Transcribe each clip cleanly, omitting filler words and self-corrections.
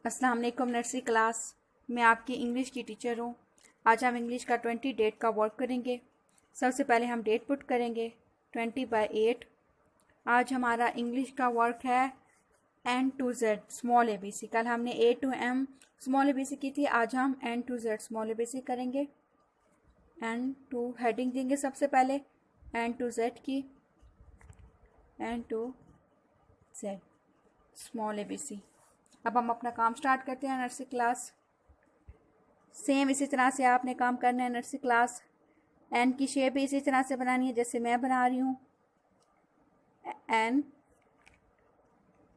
अस्सलाम वालेकुम nursery class. मैं आपकी इंग्लिश की टीचर हूँ। आज हम इंग्लिश का 20 डेट का वर्क करेंगे। सबसे पहले हम डेट पुट करेंगे 20/8। आज हमारा इंग्लिश का वर्क है N to Z small ABC। कल हमने A to M small ABC की थी, आज हम N to Z small ABC करेंगे। N to हेडिंग देंगे सबसे पहले N to Z की, N to Z small ABC। अब हम अपना काम स्टार्ट करते हैं नर्सरी क्लास। सेम इसी तरह से आपने काम करना है नर्सरी क्लास। एन की शेप भी इसी तरह से बनानी है जैसे मैं बना रही हूँ। एन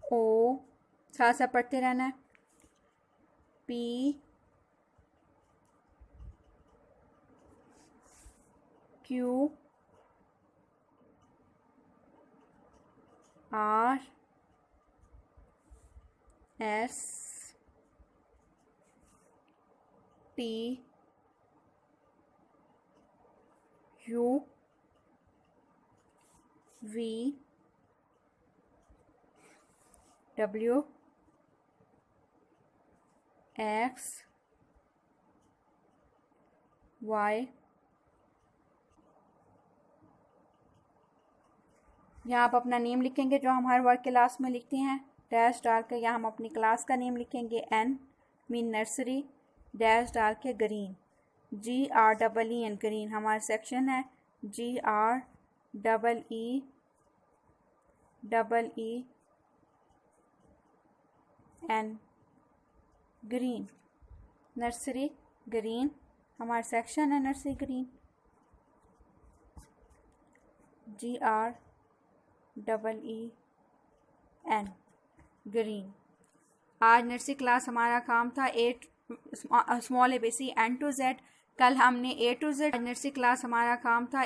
ओ साथ साथ पढ़ते रहना है। P Q R S T U V W X Y. यहाँ आप अपना नेम लिखेंगे जो हम हर वर्ड के लास्ट में लिखते हैं। डैश डाल कर यहाँ हम अपनी क्लास का नेम लिखेंगे। एन मीन नर्सरी, डैश डाल के ग्रीन, GREEN ग्रीन हमारा सेक्शन है। GREEN ग्रीन, नर्सरी ग्रीन हमारा सेक्शन है। Nursery green GREEN green. आज नर्सरी क्लास हमारा काम था small ABC N to Z। कल हमने A to Z। आज नर्सरी क्लास हमारा काम था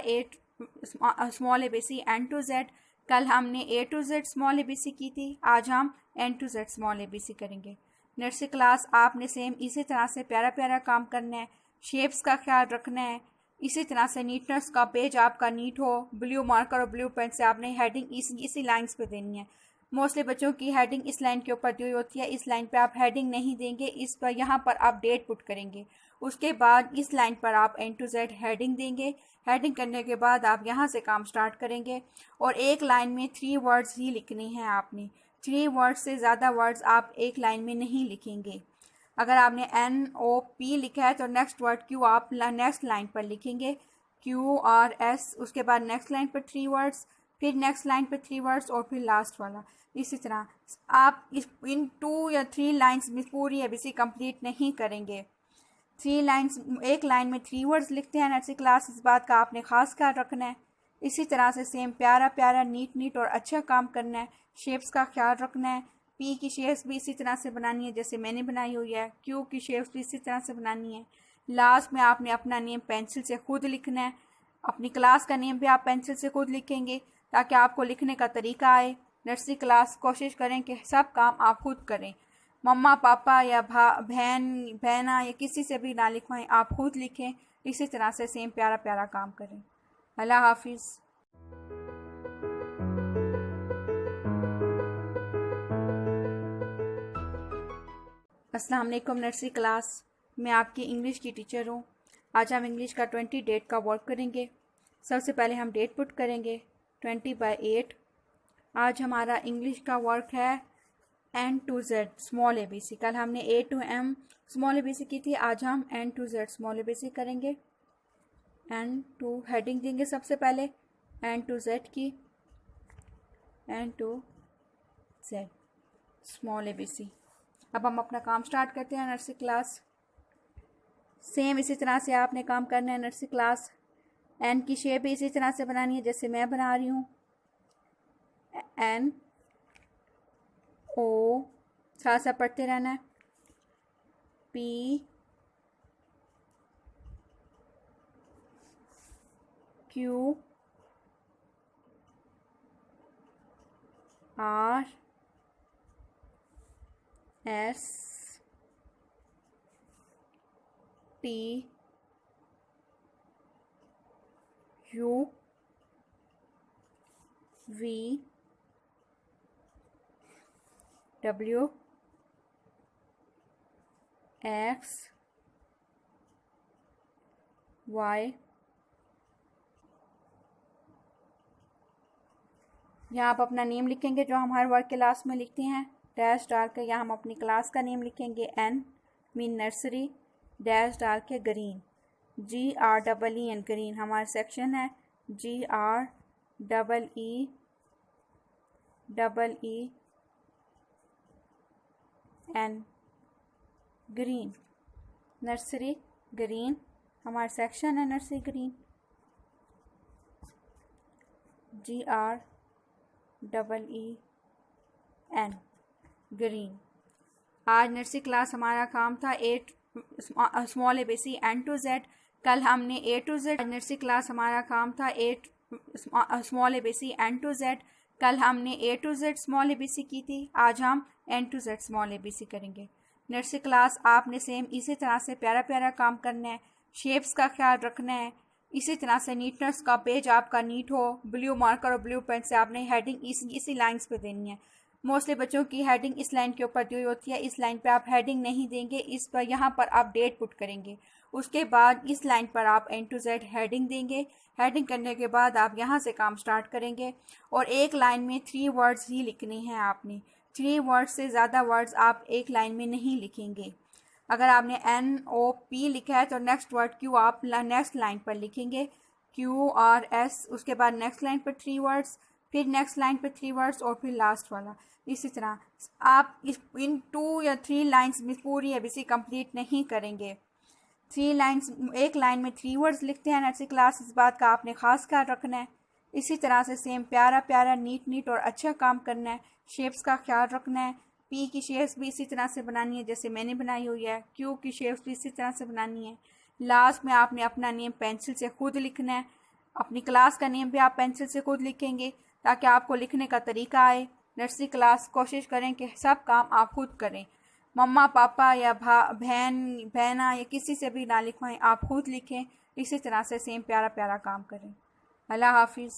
small ABC N to Z। कल हमने A to Z small ABC की थी, आज हम N to Z small ABC करेंगे। नर्सरी क्लास आपने सेम इसी तरह से प्यारा प्यारा काम करना है, शेप्स का ख्याल रखना है। इसी तरह से नीटनेस का पेज आपका नीट हो। ब्लू मार्कर और ब्लू पेन से आपने हेडिंग इसी लाइंस पे देनी है। मोस्टली बच्चों की हेडिंग इस लाइन के ऊपर दी हुई होती है, इस लाइन पे आप हेडिंग नहीं देंगे, इस पर यहाँ पर आप डेट पुट करेंगे। उसके बाद इस लाइन पर आप N to Z हेडिंग देंगे। हेडिंग करने के बाद आप यहाँ से काम स्टार्ट करेंगे और एक लाइन में 3 वर्ड्स ही लिखने हैं आपने। 3 वर्ड्स से ज़्यादा वर्ड्स आप एक लाइन में नहीं लिखेंगे। अगर आपने NOP लिखा है तो नेक्स्ट वर्ड Q आप नेक्स्ट लाइन पर लिखेंगे, QRS। उसके बाद नेक्स्ट लाइन पर 3 वर्ड्स, फिर नेक्स्ट लाइन पर 3 वर्ड्स और फिर लास्ट वाला। इसी तरह आप इन 2 या 3 लाइंस में पूरी ABC कंप्लीट नहीं करेंगे। 3 लाइंस, एक लाइन में 3 वर्ड्स लिखते हैं नर्सरी क्लास, इस बात का आपने खास ख्याल रखना है। इसी तरह से सेम प्यारा प्यारा नीट और अच्छा काम करना है। शेप्स का ख्याल रखना है। P की शेप्स भी इसी तरह से बनानी है जैसे मैंने बनाई हुई है। Q की शेप्स भी इसी तरह से बनानी है। लास्ट में आपने अपना नेम पेंसिल से खुद लिखना है। अपनी क्लास का नेम भी आप पेंसिल से खुद लिखेंगे ताकि आपको लिखने का तरीका आए। नर्सरी क्लास कोशिश करें कि सब काम आप खुद करें। मम्मा पापा या बहना या किसी से भी ना लिखवाएं, आप खुद लिखें। इसी तरह से सेम प्यारा प्यारा काम करें। अल्लाह हाफिज़। अस्सलाम वालेकुम नर्सरी क्लास। मैं आपकी इंग्लिश की टीचर हूँ। आज हम इंग्लिश का 20 डेट का वर्क करेंगे। सबसे पहले हम डेट पुट करेंगे 20/8। आज हमारा इंग्लिश का वर्क है N to Z small ABC। कल हमने A to M small ABC की थी, आज हम N to Z small ABC करेंगे। N to हेडिंग देंगे सबसे पहले N to Z की, N to Z small ABC। अब हम अपना काम स्टार्ट करते हैं नर्सरी क्लास। सेम इसी तरह से आपने काम करना है नर्सरी क्लास। एन की शेप भी इसी तरह से बनानी है जैसे मैं बना रही हूँ। N O साथ साथ पढ़ते रहना है। P Q R S T U V W X Y. यहाँ आप अपना नेम लिखेंगे जो हम हर वर्ड के लास्ट में लिखते हैं, डैश डाल के यहाँ हम अपनी क्लास का नेम लिखेंगे, एन मीन नर्सरी, डैश डाल के ग्रीन, GREEN ग्रीन हमारा सेक्शन है, GREEEN ग्रीन, नर्सरी ग्रीन हमारा सेक्शन है, नर्सरी ग्रीन, GREEN ग्रीन। आज नर्सरी क्लास हमारा काम था small ABC N to Z। कल हमने A to Z। आज नर्सरी क्लास हमारा काम था small ABC N to Z। कल हमने A to Z small ABC की थी, आज हम N to Z small ABC करेंगे। नर्सरी क्लास आपने सेम इसी तरह से प्यारा प्यारा काम करना है, शेप्स का ख्याल रखना है, इसी तरह से नीटनेस का पेज आपका नीट हो, ब्लू मार्कर और ब्लू पेन से आपने हेडिंग इसी लाइंस पे देनी है। मोस्टली बच्चों की हेडिंग इस लाइन के ऊपर दी हुई होती है, इस लाइन पे आप हेडिंग नहीं देंगे, इस पर यहाँ पर आप डेट पुट करेंगे। उसके बाद इस लाइन पर आप N to Z हेडिंग देंगे। हेडिंग करने के बाद आप यहाँ से काम स्टार्ट करेंगे और एक लाइन में 3 वर्ड्स ही लिखने हैं आपने। 3 वर्ड्स से ज़्यादा वर्ड्स आप एक लाइन में नहीं लिखेंगे। अगर आपने NOP लिखा है तो नेक्स्ट वर्ड Q आप नेक्स्ट लाइन पर लिखेंगे, QRS। उसके बाद नेक्स्ट लाइन पर 3 वर्ड्स, फिर नेक्स्ट लाइन पर 3 वर्ड्स और फिर लास्ट वाला। इसी तरह आप इन 2 या 3 लाइंस में पूरी ABC कंप्लीट नहीं करेंगे। 3 लाइंस, एक लाइन में 3 वर्ड्स लिखते हैं नर्सरी क्लास, इस बात का आपने खास ख्याल रखना है। इसी तरह से सेम प्यारा प्यारा नीट और अच्छा काम करना है, शेप्स का ख्याल रखना है। P की शेप्स भी इसी तरह से बनानी है जैसे मैंने बनाई हुई है, Q की शेप्स भी इसी तरह से बनानी है। लास्ट में आपने अपना नेम पेंसिल से खुद लिखना है, अपनी क्लास का नेम भी आप पेंसिल से खुद लिखेंगे ताकि आपको लिखने का तरीका आए। नर्सरी क्लास कोशिश करें कि सब काम आप खुद करें, मम्मा पापा या बहना या किसी से भी ना लिखवाएं, आप खुद लिखें। इसी तरह से सेम प्यारा प्यारा काम करें। अल्लाह हाफिज़।